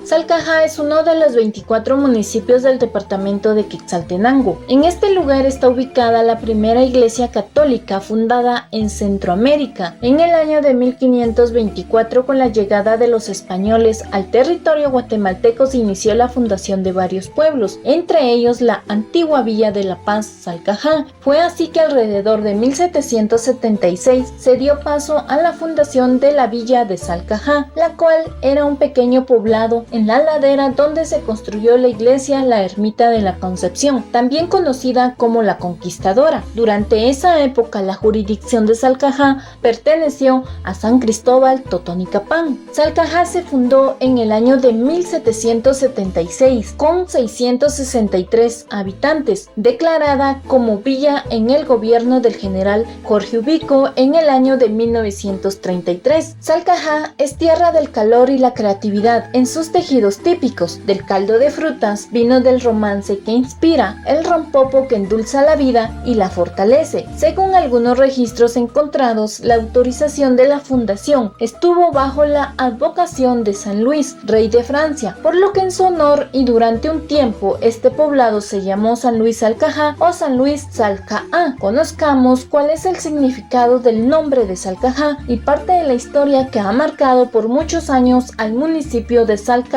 Salcajá es uno de los 24 municipios del departamento de Quetzaltenango. En este lugar está ubicada la primera iglesia católica fundada en Centroamérica en el año de 1524. Con la llegada de los españoles al territorio guatemalteco se inició la fundación de varios pueblos, entre ellos la antigua Villa de la Paz, Salcajá. Fue así que alrededor de 1776 se dio paso a la fundación de la Villa de Salcajá, la cual era un pequeño poblado en la ladera donde se construyó la iglesia La Ermita de la Concepción, también conocida como La Conquistadora. Durante esa época la jurisdicción de Salcajá perteneció a San Cristóbal Totonicapán. Salcajá se fundó en el año de 1776 con 663 habitantes, declarada como villa en el gobierno del general Jorge Ubico en el año de 1933. Salcajá es tierra del calor y la creatividad en sus tejidos típicos, del caldo de frutas, vino del romance que inspira, el rompopo que endulza la vida y la fortalece. Según algunos registros encontrados, la autorización de la fundación estuvo bajo la advocación de San Luis, rey de Francia, por lo que en su honor y durante un tiempo este poblado se llamó San Luis Salcajá o San Luis Salcaá. Conozcamos cuál es el significado del nombre de Salcajá y parte de la historia que ha marcado por muchos años al municipio de Salcajá.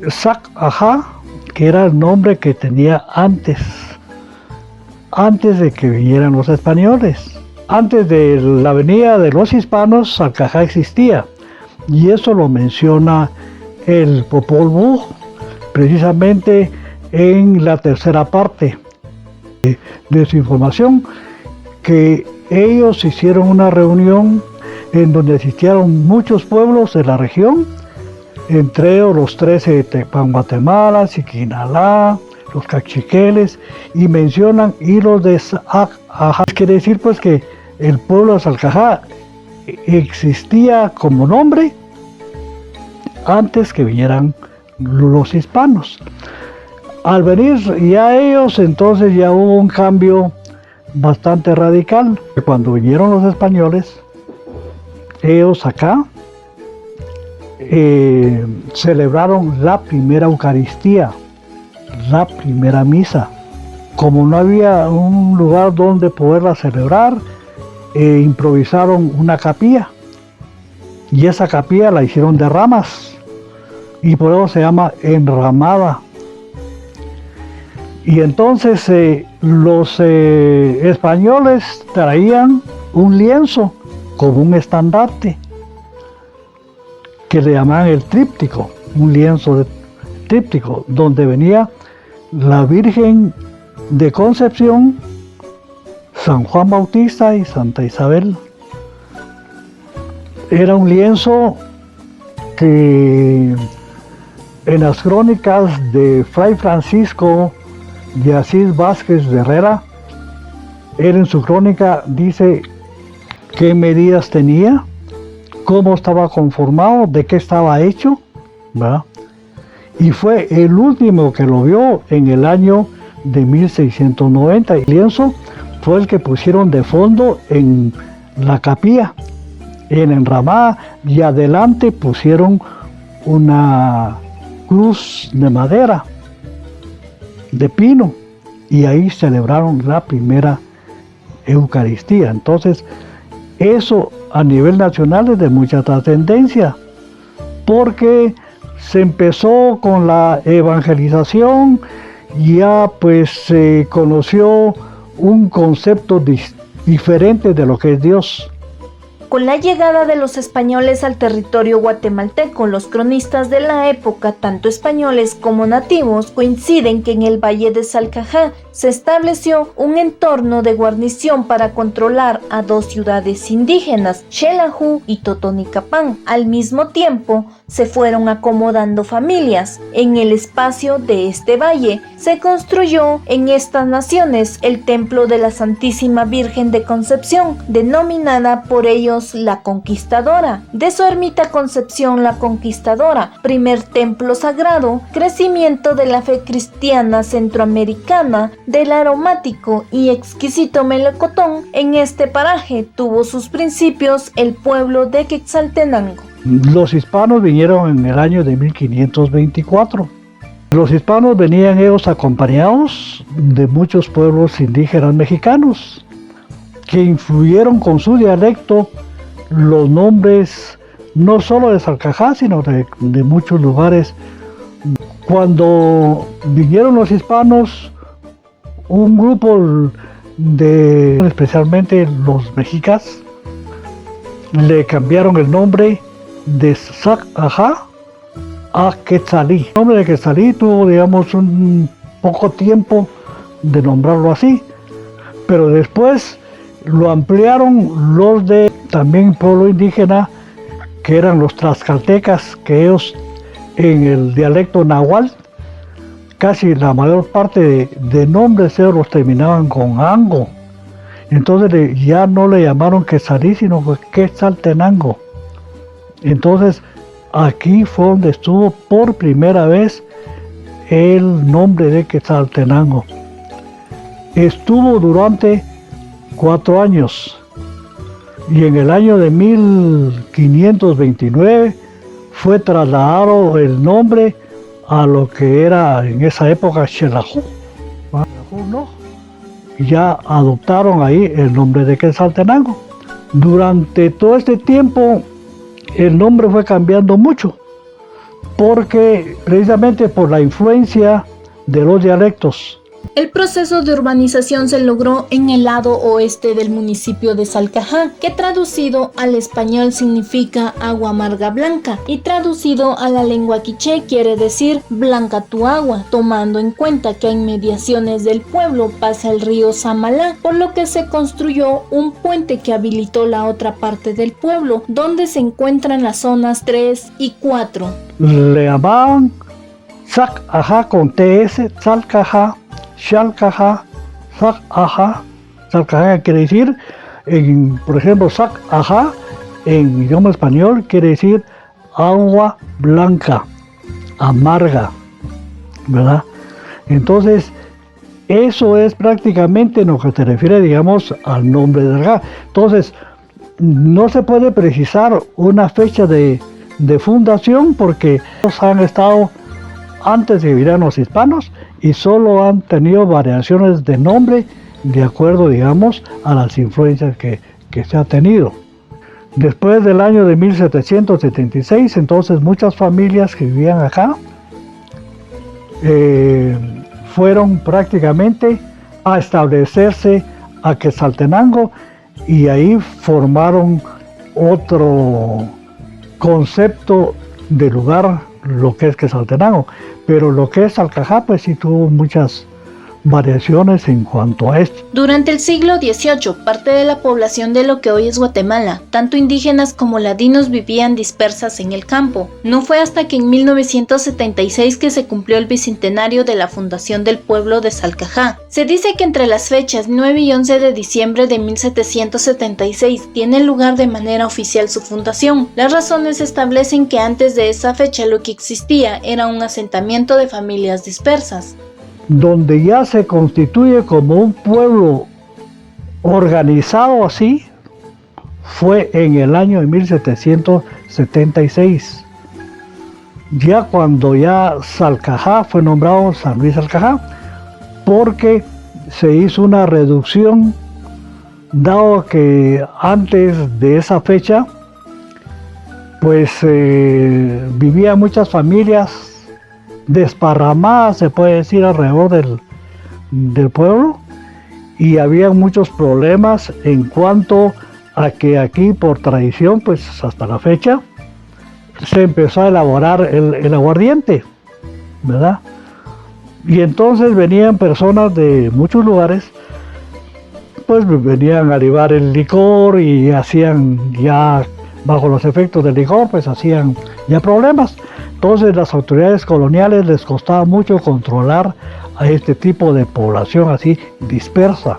Salcajá, que era el nombre que tenía antes de que vinieran los españoles. Antes de la venida de los hispanos, Salcajá existía, y eso lo menciona el Popol Vuh precisamente en la tercera parte de su información, que ellos hicieron una reunión en donde asistieron muchos pueblos de la región, entre ellos los 13 de Tepán, Guatemala, Siquinalá, los cachiqueles, y mencionan hilos de Salcajá. Quiere decir pues que el pueblo de Salcajá existía como nombre antes que vinieran los hispanos. Al venir ya ellos, entonces ya hubo un cambio bastante radical. Cuando vinieron los españoles, ellos acá celebraron la primera Eucaristía, la primera misa. Como no había un lugar donde poderla celebrar, improvisaron una capilla, y esa capilla la hicieron de ramas, y por eso se llama enramada. Y entonces los españoles traían un lienzo como un estandarte, que le llamaban el tríptico, un lienzo de tríptico, donde venía la Virgen de Concepción, San Juan Bautista y Santa Isabel. Era un lienzo que en las crónicas de Fray Francisco de Asís Vázquez de Herrera, él en su crónica dice qué medidas tenía, cómo estaba conformado, de qué estaba hecho, ¿verdad? Y fue el último que lo vio en el año de 1690. El lienzo fue el que pusieron de fondo en la capilla, en la enramada, y adelante pusieron una cruz de madera, de pino, y ahí celebraron la primera Eucaristía. Entonces, eso a nivel nacional es de mucha trascendencia, porque se empezó con la evangelización, ya pues se conoció un concepto diferente de lo que es Dios. Con la llegada de los españoles al territorio guatemalteco, los cronistas de la época, tanto españoles como nativos, coinciden que en el valle de Salcajá se estableció un entorno de guarnición para controlar a dos ciudades indígenas, Xelajú y Totonicapán. Al mismo tiempo, se fueron acomodando familias. En el espacio de este valle se construyó en estas naciones el templo de la Santísima Virgen de Concepción, denominada por ellos la Conquistadora. De su ermita Concepción la Conquistadora, primer templo sagrado, crecimiento de la fe cristiana centroamericana, del aromático y exquisito melocotón, en este paraje tuvo sus principios el pueblo de Quetzaltenango. Los hispanos vinieron en el año de 1524. Los hispanos venían ellos acompañados de muchos pueblos indígenas mexicanos que influyeron con su dialecto los nombres no solo de Salcajá, sino de muchos lugares. Cuando vinieron los hispanos, un grupo especialmente los mexicas, le cambiaron el nombre de Salcajá a Quetzalí. El nombre de Quetzalí tuvo, digamos, un poco tiempo de nombrarlo así, pero después lo ampliaron los de también pueblo indígena, que eran los tlaxcaltecas, que ellos en el dialecto náhuatl, casi la mayor parte de nombres ellos los terminaban con ango. Entonces ya no le llamaron Quetzalí, sino Quetzaltenango. Entonces aquí fue donde estuvo por primera vez el nombre de Quetzaltenango. Estuvo durante 4 años y en el año de 1529 fue trasladado el nombre a lo que era en esa época Xelajú. Ya adoptaron ahí el nombre de Quetzaltenango. Durante todo este tiempo el nombre fue cambiando mucho, porque precisamente por la influencia de los dialectos. El proceso de urbanización se logró en el lado oeste del municipio de Salcajá, que traducido al español significa agua amarga blanca y traducido a la lengua quiché quiere decir blanca tu agua, tomando en cuenta que en inmediaciones del pueblo pasa el río Samalá, por lo que se construyó un puente que habilitó la otra parte del pueblo, donde se encuentran las zonas 3 y 4. Le llamaban Salcajá con TS, Salcajá, Xalcajá, Salcajá. Salcajá quiere decir, por ejemplo, Salcajá en idioma español quiere decir agua blanca, amarga, ¿verdad? Entonces, eso es prácticamente lo que se refiere, digamos, al nombre de Salcajá. Entonces, no se puede precisar una fecha de fundación porque ellos han estado antes de que vinieran los hispanos y solo han tenido variaciones de nombre de acuerdo, digamos, a las influencias que se ha tenido. Después del año de 1776, entonces muchas familias que vivían acá fueron prácticamente a establecerse a Quetzaltenango y ahí formaron otro concepto de lugar, lo que es Quetzaltenango, pero lo que es Salcajá pues sí tuvo muchas variaciones en cuanto a esto. Durante el siglo XVIII, parte de la población de lo que hoy es Guatemala, tanto indígenas como ladinos, vivían dispersas en el campo. No fue hasta que en 1976 que se cumplió el bicentenario de la fundación del pueblo de Salcajá. Se dice que entre las fechas 9 y 11 de diciembre de 1776 tiene lugar de manera oficial su fundación. Las razones establecen que antes de esa fecha lo que existía era un asentamiento de familias dispersas. Donde ya se constituye como un pueblo organizado así, fue en el año de 1776. Ya cuando ya Salcajá fue nombrado San Luis Salcajá, porque se hizo una reducción, dado que antes de esa fecha, pues vivían muchas familias desparramadas, se puede decir, alrededor del pueblo, y había muchos problemas en cuanto a que aquí por tradición, pues hasta la fecha, se empezó a elaborar el aguardiente, ¿verdad? Y entonces venían personas de muchos lugares, pues venían a llevar el licor y hacían ya, bajo los efectos del licor, pues hacían ya problemas. Entonces las autoridades coloniales les costaba mucho controlar a este tipo de población así dispersa.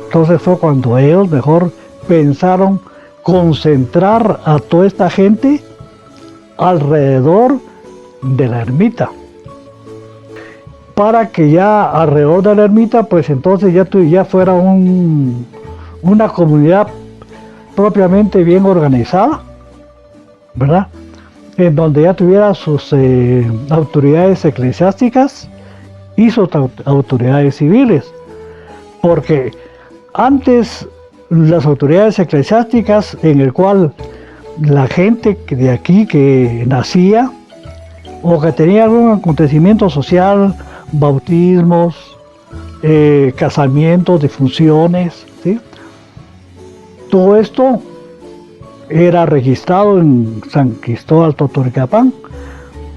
Entonces fue cuando ellos mejor pensaron concentrar a toda esta gente alrededor de la ermita, para que ya alrededor de la ermita pues entonces ya fuera una comunidad propiamente bien organizada, ¿verdad? En donde ya tuviera sus autoridades eclesiásticas y sus autoridades civiles, porque antes las autoridades eclesiásticas, en el cual la gente de aquí que nacía o que tenía algún acontecimiento social, bautismos, casamientos, difunciones, ¿sí? Todo esto era registrado en San Cristóbal Totonicapán,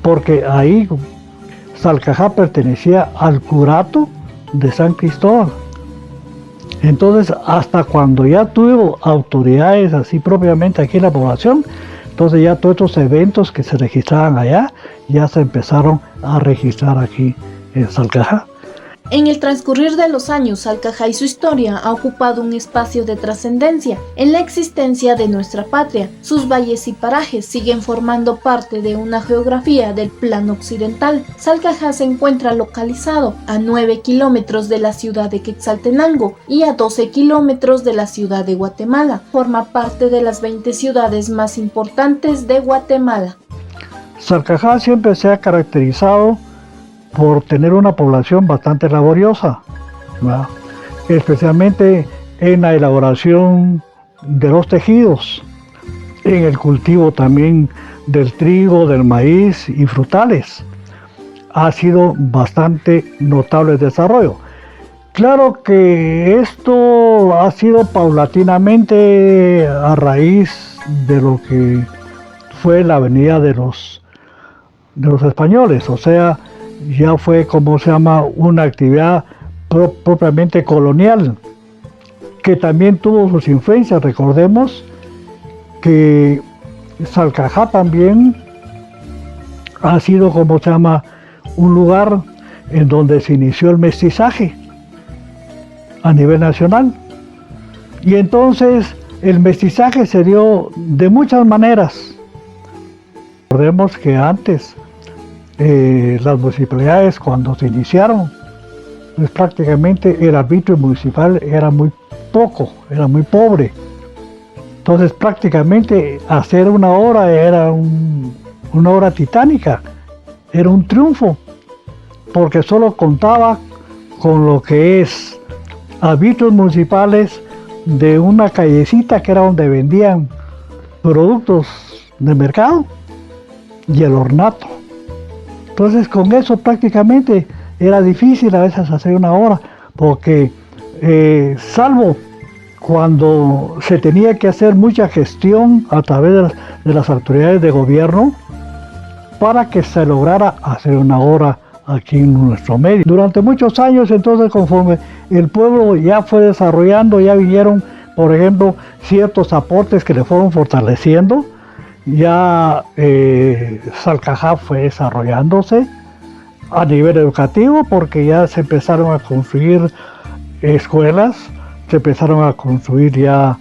porque ahí Salcajá pertenecía al curato de San Cristóbal. Entonces, hasta cuando ya tuvo autoridades así propiamente aquí en la población, entonces ya todos estos eventos que se registraban allá, ya se empezaron a registrar aquí en Salcajá. En el transcurrir de los años, Salcajá y su historia ha ocupado un espacio de trascendencia en la existencia de nuestra patria. Sus valles y parajes siguen formando parte de una geografía del plano occidental. Salcajá se encuentra localizado a 9 kilómetros de la ciudad de Quetzaltenango y a 12 kilómetros de la ciudad de Guatemala. Forma parte de las 20 ciudades más importantes de Guatemala. Salcajá siempre se ha caracterizado por tener una población bastante laboriosa, ¿verdad? Especialmente en la elaboración de los tejidos, en el cultivo también del trigo, del maíz y frutales. Ha sido bastante notable el desarrollo. Claro que esto ha sido paulatinamente a raíz de lo que fue la venida de los españoles, o sea, ya fue, como se llama, una actividad propiamente colonial, que también tuvo sus influencias. Recordemos que Salcajá también ha sido, como se llama, un lugar en donde se inició el mestizaje a nivel nacional. Y entonces el mestizaje se dio de muchas maneras. Recordemos que antes las municipalidades, cuando se iniciaron, pues prácticamente el arbitrio municipal era muy poco, era muy pobre. Entonces prácticamente hacer una obra era una obra titánica, era un triunfo, porque solo contaba con lo que es arbitrios municipales de una callecita que era donde vendían productos de mercado y el ornato. Entonces con eso prácticamente era difícil a veces hacer una obra, porque salvo cuando se tenía que hacer mucha gestión a través de las autoridades de gobierno para que se lograra hacer una obra aquí en nuestro medio. Durante muchos años, entonces, conforme el pueblo ya fue desarrollando, ya vinieron, por ejemplo, ciertos aportes que le fueron fortaleciendo. Ya Salcajá fue desarrollándose a nivel educativo, porque ya se empezaron a construir escuelas, se empezaron a construir ya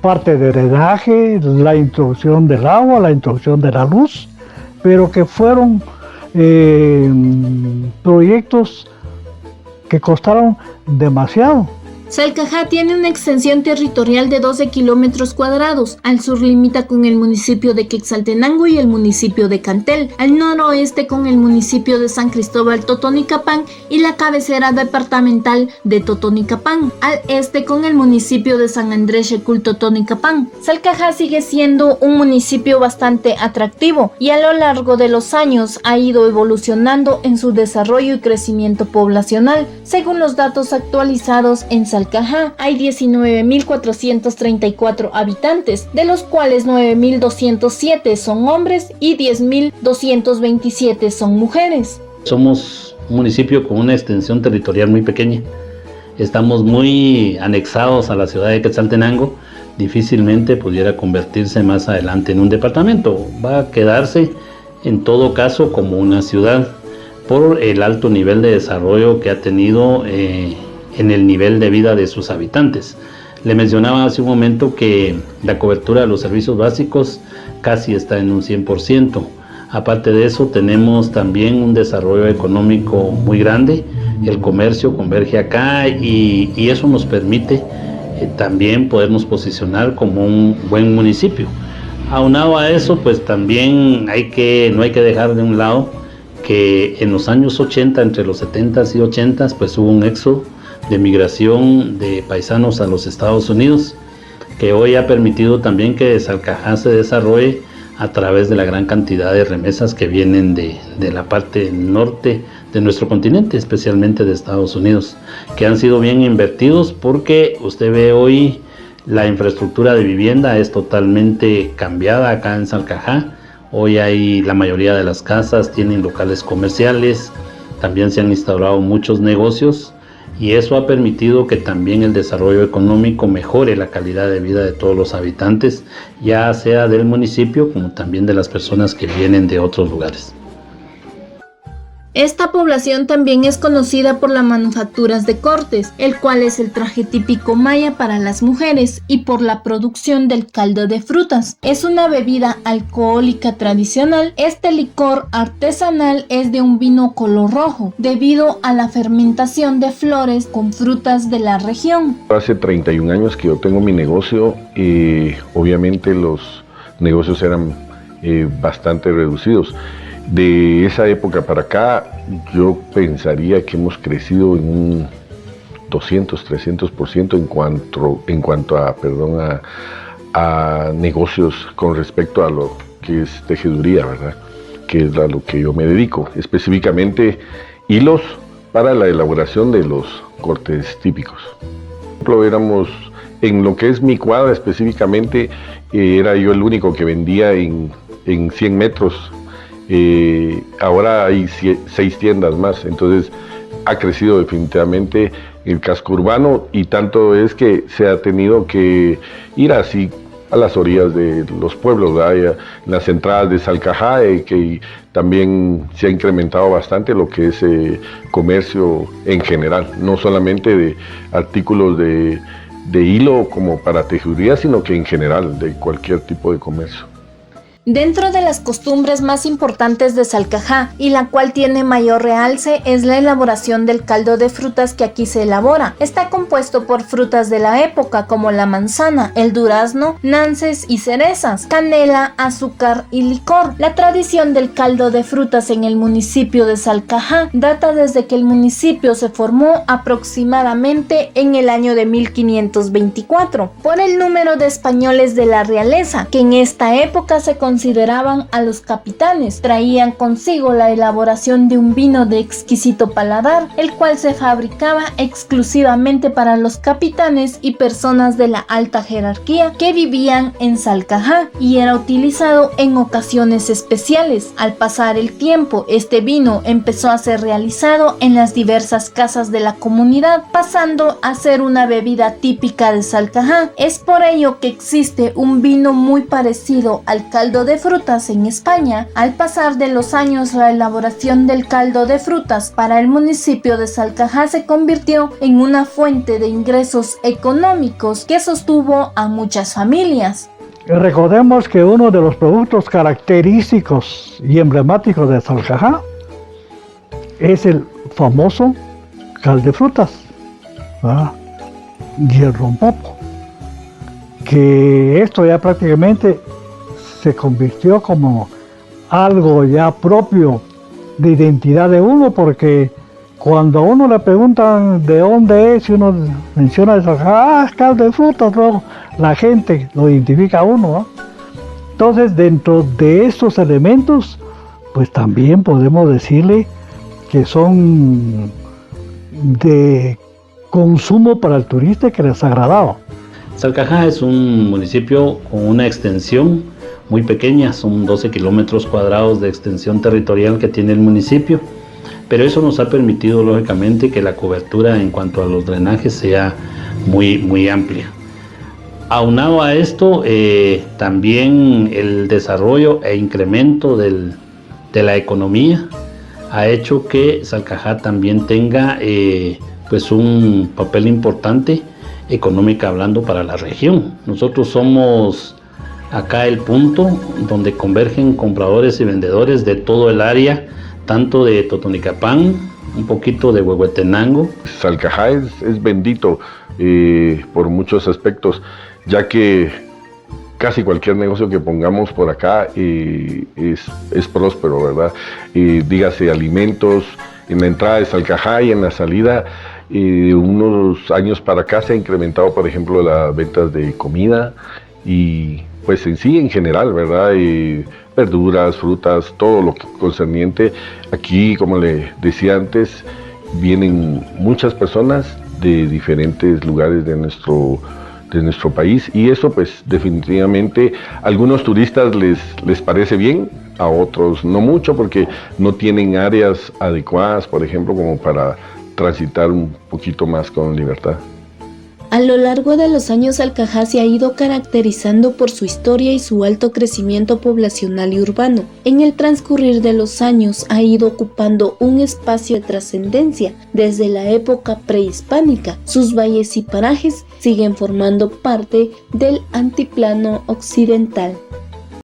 parte de drenaje, la introducción del agua, la introducción de la luz, pero que fueron proyectos que costaron demasiado. Salcajá tiene una extensión territorial de 12 kilómetros cuadrados. Al sur limita con el municipio de Quetzaltenango y el municipio de Cantel, al noroeste con el municipio de San Cristóbal Totonicapán y la cabecera departamental de Totonicapán, al este con el municipio de San Andrés Xecul Totonicapán. Salcajá sigue siendo un municipio bastante atractivo y a lo largo de los años ha ido evolucionando en su desarrollo y crecimiento poblacional. Según los datos actualizados en Salcajá hay 19.434 habitantes, de los cuales 9.207 son hombres y 10.227 son mujeres. Somos un municipio con una extensión territorial muy pequeña. Estamos muy anexados a la ciudad de Quetzaltenango. Difícilmente pudiera convertirse más adelante en un departamento. Va a quedarse en todo caso como una ciudad por el alto nivel de desarrollo que ha tenido en el nivel de vida de sus habitantes. Le mencionaba hace un momento que la cobertura de los servicios básicos casi está en un 100%. Aparte de eso, tenemos también un desarrollo económico muy grande. El comercio converge acá y eso nos permite también podernos posicionar como un buen municipio. Aunado a eso, pues también no hay que dejar de un lado que en los años 80, entre los 70s y 80s, pues hubo un éxodo de migración de paisanos a los Estados Unidos, que hoy ha permitido también que Salcajá se desarrolle a través de la gran cantidad de remesas que vienen de la parte norte de nuestro continente, especialmente de Estados Unidos, que han sido bien invertidos, porque usted ve hoy la infraestructura de vivienda es totalmente cambiada acá en Salcajá. Hoy la mayoría de las casas tienen locales comerciales, también se han instaurado muchos negocios, y eso ha permitido que también el desarrollo económico mejore la calidad de vida de todos los habitantes, ya sea del municipio como también de las personas que vienen de otros lugares. Esta población también es conocida por las manufacturas de cortes, el cual es el traje típico maya para las mujeres, y por la producción del caldo de frutas. Es una bebida alcohólica tradicional. Este licor artesanal es de un vino color rojo, debido a la fermentación de flores con frutas de la región. Hace 31 años que yo tengo mi negocio y obviamente los negocios eran bastante reducidos. De esa época para acá, yo pensaría que hemos crecido en un 200-300% en cuanto a negocios con respecto a lo que es tejeduría, ¿verdad? Que es a lo que yo me dedico, específicamente hilos para la elaboración de los cortes típicos. Por ejemplo, éramos, en lo que es mi cuadra específicamente, era yo el único que vendía en 100 metros. Ahora hay 6 tiendas más, entonces ha crecido definitivamente el casco urbano, y tanto es que se ha tenido que ir así a las orillas de los pueblos, ¿verdad? En las entradas de Salcajá, que también se ha incrementado bastante lo que es comercio en general, no solamente de artículos de hilo como para tejeduría, sino que en general de cualquier tipo de comercio. Dentro de las costumbres más importantes de Salcajá, y la cual tiene mayor realce, es la elaboración del caldo de frutas que aquí se elabora. Está compuesto por frutas de la época como la manzana, el durazno, nances y cerezas, canela, azúcar y licor. La tradición del caldo de frutas en el municipio de Salcajá data desde que el municipio se formó aproximadamente en el año de 1524 por el número de españoles de la realeza, que en esta época se consideraban a los capitanes. Traían consigo la elaboración de un vino de exquisito paladar, el cual se fabricaba exclusivamente para los capitanes y personas de la alta jerarquía que vivían en Salcajá, y era utilizado en ocasiones especiales. Al pasar el tiempo, este vino empezó a ser realizado en las diversas casas de la comunidad, pasando a ser una bebida típica de Salcajá. Es por ello que existe un vino muy parecido al caldo de frutas en España. Al pasar de los años, la elaboración del caldo de frutas para el municipio de Salcajá se convirtió en una fuente de ingresos económicos que sostuvo a muchas familias. Recordemos que uno de los productos característicos y emblemáticos de Salcajá es el famoso caldo de frutas, ¿verdad? Y el rompopo, que esto ya prácticamente se convirtió como algo ya propio de identidad de uno, porque cuando a uno le preguntan de dónde es, y uno menciona eso, caldo de frutas, luego la gente lo identifica a uno, ¿no? Entonces, dentro de estos elementos, pues también podemos decirle que son de consumo para el turista, que les ha agradado. Salcajá es un municipio con una extensión muy pequeña, son 12 kilómetros cuadrados de extensión territorial que tiene el municipio, pero eso nos ha permitido lógicamente que la cobertura en cuanto a los drenajes sea muy amplia. Aunado a esto, también el desarrollo e incremento de la economía ha hecho que Salcajá también tenga pues un papel importante económica hablando para la región. Nosotros somos acá el punto donde convergen compradores y vendedores de todo el área, tanto de Totonicapán, un poquito de Huehuetenango. Salcajá es bendito por muchos aspectos, ya que casi cualquier negocio que pongamos por acá es próspero, ¿verdad? Dígase alimentos, en la entrada de Salcajá y en la salida, unos años para acá se ha incrementado, por ejemplo, las ventas de comida y pues en sí, en general, ¿verdad? Verduras, frutas, todo lo concerniente. Aquí, como le decía antes, vienen muchas personas de diferentes lugares de nuestro país y eso pues definitivamente a algunos turistas les parece bien, a otros no mucho porque no tienen áreas adecuadas, por ejemplo, como para transitar un poquito más con libertad. A lo largo de los años, Salcajá se ha ido caracterizando por su historia y su alto crecimiento poblacional y urbano. En el transcurrir de los años ha ido ocupando un espacio de trascendencia desde la época prehispánica. Sus valles y parajes siguen formando parte del altiplano occidental.